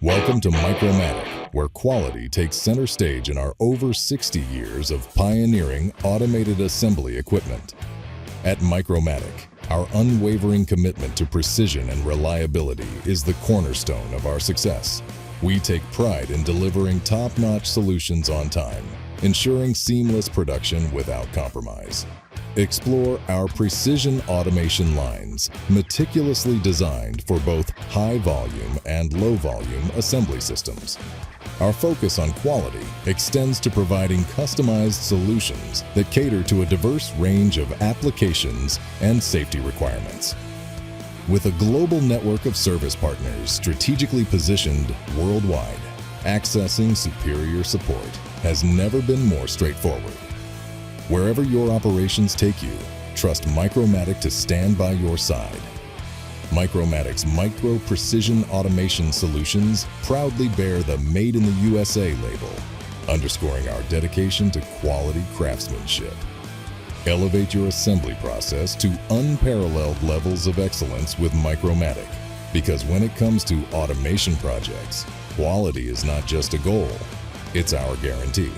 Welcome to Micromatic, where quality takes center stage in our over 60 years of pioneering automated assembly equipment. At Micromatic, our unwavering commitment to precision and reliability is the cornerstone of our success. We take pride in delivering top-notch solutions on time, ensuring seamless production without compromise. Explore our precision automation lines, meticulously designed for both high-volume and low-volume assembly systems. Our focus on quality extends to providing customized solutions that cater to a diverse range of applications and safety requirements. With a global network of service partners strategically positioned worldwide, accessing superior support has never been more straightforward. Wherever your operations take you, trust Micromatic to stand by your side. Micromatic's micro-precision automation solutions proudly bear the Made in the USA label, underscoring our dedication to quality craftsmanship. Elevate your assembly process to unparalleled levels of excellence with Micromatic, because when it comes to automation projects, quality is not just a goal, it's our guarantee.